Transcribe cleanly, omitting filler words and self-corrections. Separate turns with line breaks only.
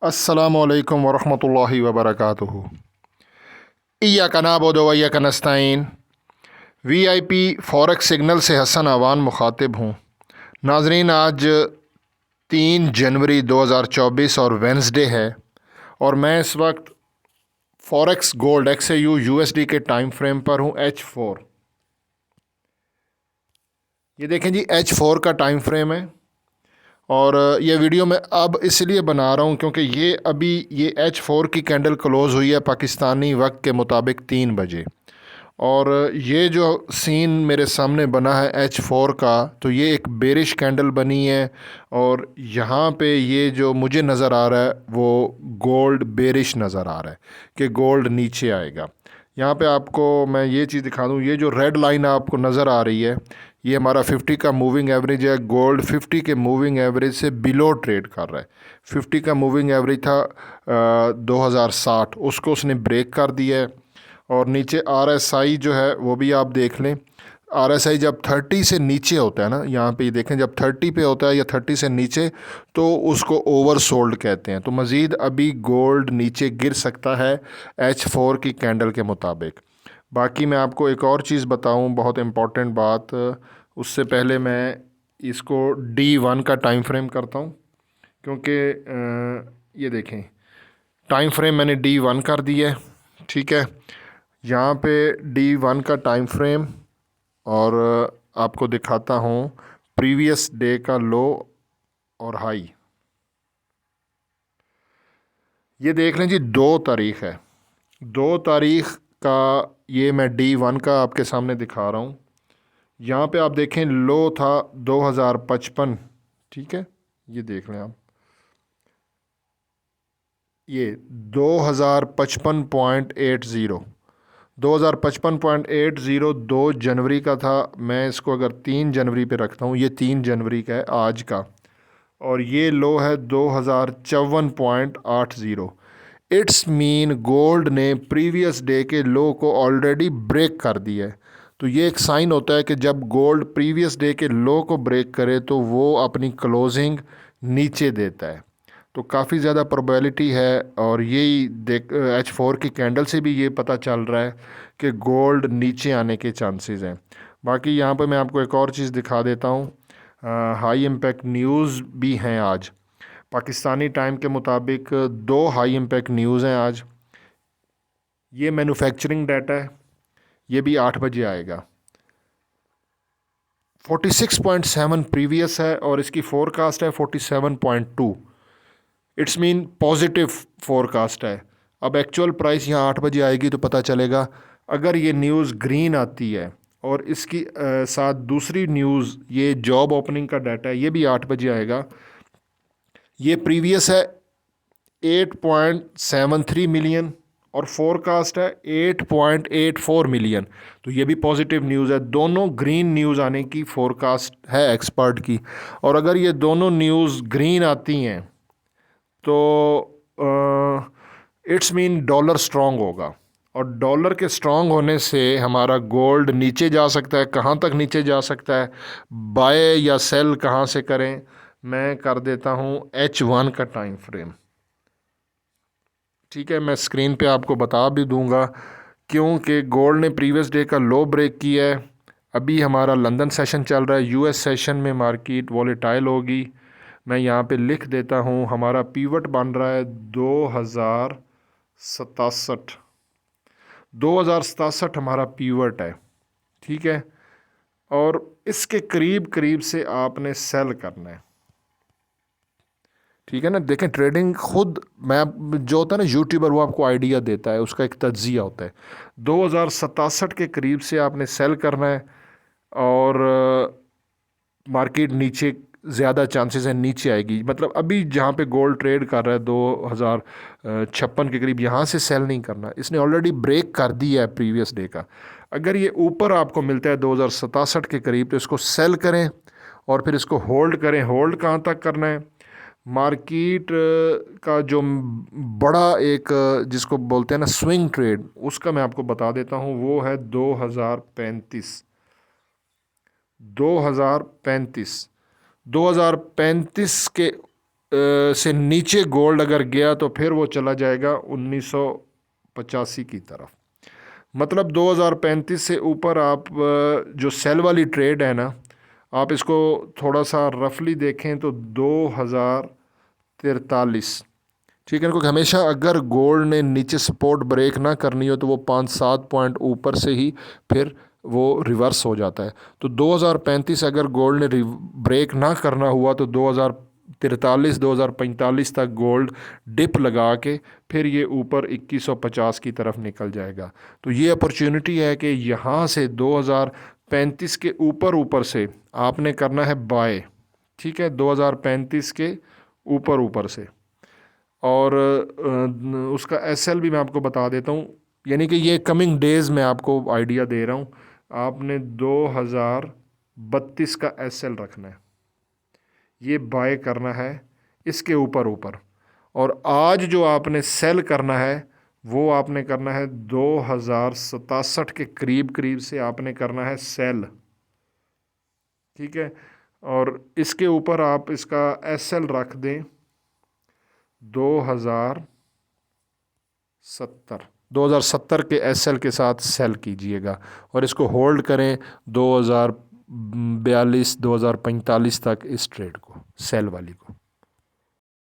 अस्सलामुअलैकुम वरहमतुल्लाहि वबरकातुहू। इय्याका नअबुदु व इय्याका नस्तईन। VIP फॉरेक्स सिग्नल से हसन अवान मुखातिब हूँ। नाजरीन, आज 3 जनवरी 2024 और वेंसडे है और मैं इस वक्त फॉरेक्स गोल्ड XAU USD के टाइम फ्रेम पर हूँ H4। ये देखें जी, H4 का टाइम फ्रेम है और ये वीडियो मैं अब इसलिए बना रहा हूँ क्योंकि ये H4 की कैंडल क्लोज़ हुई है पाकिस्तानी वक्त के मुताबिक 3 बजे। और ये जो सीन मेरे सामने बना है H4 का, तो ये एक बेरिश कैंडल बनी है और यहाँ पे ये जो मुझे नज़र आ रहा है वो गोल्ड बेरिश नज़र आ रहा है कि गोल्ड नीचे आएगा। यहाँ पे आपको मैं ये चीज़ दिखा दूँ, ये जो रेड लाइन आपको नज़र आ रही है ये हमारा 50 का मूविंग एवरेज है। गोल्ड 50 के मूविंग एवरेज से बिलो ट्रेड कर रहा है। 50 का मूविंग एवरेज था 2060, उसको उसने ब्रेक कर दिया है। और नीचे RSI जो है वो भी आप देख लें। RSI जब 30 से नीचे होता है ना, यहाँ पे देखें, जब 30 पे होता है या 30 से नीचे तो उसको ओवर सोल्ड कहते हैं। तो मज़ीद अभी गोल्ड नीचे गिर सकता है H4 की कैंडल के मुताबिक। बाकी मैं आपको एक और चीज़ बताऊं, बहुत इम्पॉर्टेंट बात। उससे पहले मैं इसको D1 का टाइम फ्रेम करता हूं क्योंकि ये देखें, टाइम फ्रेम मैंने D1 कर दिया है। ठीक है, यहाँ पे D1 का टाइम फ्रेम और आपको दिखाता हूँ प्रीवियस डे का लो और हाई। ये देख लें जी, 2 तारीख है। 2 तारीख का ये मैं D1 का आपके सामने दिखा रहा हूँ। यहाँ पे आप देखें, लो था 2055। ठीक है, ये देख लें आप, ये 2055.80 2055.80 2 जनवरी का था। मैं इसको अगर 3 जनवरी पे रखता हूँ, ये 3 जनवरी का है आज का, और ये लो है 2054.80। इट्स मीन गोल्ड ने प्रीवियस डे के लो को ऑलरेडी ब्रेक कर दिया है। तो ये एक साइन होता है कि जब गोल्ड प्रीवियस डे के लो को ब्रेक करे तो वो अपनी क्लोजिंग नीचे देता है। तो काफ़ी ज़्यादा प्रोबेबिलिटी है, और यही देख H4 की कैंडल से भी ये पता चल रहा है कि गोल्ड नीचे आने के चांसेस हैं। बाकी यहाँ पे मैं आपको एक और चीज़ दिखा देता हूँ। हाई इम्पैक्ट न्यूज़ भी हैं आज। पाकिस्तानी टाइम के मुताबिक 2 हाई इम्पैक्ट न्यूज़ हैं आज। ये मैन्युफैक्चरिंग डाटा है, ये भी 8 बजे आएगा। 46.7 प्रीवियस है और इसकी फोरकास्ट है 47.2। इट्स मीन पॉजिटिव फोरकास्ट है। अब एक्चुअल प्राइस यहाँ 8 बजे आएगी तो पता चलेगा। अगर ये न्यूज़ ग्रीन आती है और इसकी साथ दूसरी न्यूज़, ये जॉब ओपनिंग का डाटा है, ये भी 8 बजे आएगा। ये प्रीवियस है 8.73 मिलियन और फोरकास्ट है 8.84 मिलियन। तो ये भी पॉजिटिव न्यूज़ है। दोनों ग्रीन न्यूज़ आने की फोरकास्ट है एक्सपर्ट की, और अगर ये दोनों न्यूज़ ग्रीन आती हैं तो इट्स मीन डॉलर स्ट्रांग होगा, और डॉलर के स्ट्रांग होने से हमारा गोल्ड नीचे जा सकता है। कहाँ तक नीचे जा सकता है, बाय या सेल कहाँ से करें, मैं कर देता हूँ H1 का टाइम फ्रेम। ठीक है, मैं स्क्रीन पे आपको बता भी दूंगा क्योंकि गोल्ड ने प्रीवियस डे का लो ब्रेक किया है। अभी हमारा लंदन सेशन चल रहा है, US सेशन में मार्केट वॉलेटाइल होगी। मैं यहाँ पे लिख देता हूँ, हमारा पीवट बन रहा है 2067। 2067 हमारा पीवट है। ठीक है, और इसके करीब करीब से आपने सेल करना है। ठीक है ना, देखें ट्रेडिंग खुद, मैं जो होता है ना यूट्यूबर, वो आपको आइडिया देता है, उसका एक तज्जिया होता है। 2067 के करीब से आपने सेल करना है, और मार्केट नीचे ज़्यादा चांसेस हैं नीचे आएगी। मतलब अभी जहाँ पे गोल्ड ट्रेड कर रहा है 2056 के करीब, यहाँ से सेल नहीं करना। इसने ऑलरेडी ब्रेक कर दिया है प्रीवियस डे का। अगर ये ऊपर आपको मिलता है 2067 के करीब तो इसको सेल करें और फिर इसको होल्ड करें। होल्ड कहाँ तक करना है, मार्केट का जो बड़ा एक जिसको बोलते हैं ना स्विंग ट्रेड, उसका मैं आपको बता देता हूँ, वो है 2035। 2035 के से नीचे गोल्ड अगर गया तो फिर वो चला जाएगा 1985 की तरफ। मतलब 2035 से ऊपर आप जो सेल वाली ट्रेड है ना, आप इसको थोड़ा सा रफली देखें तो 2043, ठीक है ना, क्योंकि हमेशा अगर गोल्ड ने नीचे सपोर्ट ब्रेक ना करनी हो तो वो 5-7 पॉइंट ऊपर से ही फिर वो रिवर्स हो जाता है। तो 2035 अगर गोल्ड ने ब्रेक ना करना हुआ तो 2043 2045 तक गोल्ड डिप लगा के फिर ये ऊपर 2150 की तरफ निकल जाएगा। तो ये अपॉर्चुनिटी है कि यहाँ से 2035 के ऊपर ऊपर से आपने करना है बाय, ठीक है, 2035 के ऊपर ऊपर से। और उसका एसएल भी मैं आपको बता देता हूँ, यानी कि ये कमिंग डेज़ में आपको आइडिया दे रहा हूँ। आपने 2032 का एसएल रखना है, ये बाय करना है इसके ऊपर ऊपर। और आज जो आपने सेल करना है वो आपने करना है 2067 के करीब करीब से आपने करना है सेल, ठीक है। और इसके ऊपर आप इसका एसएल रख दें 2070 के एसएल के साथ सेल कीजिएगा और इसको होल्ड करें 2042 2045 तक इस ट्रेड को, सेल वाली को।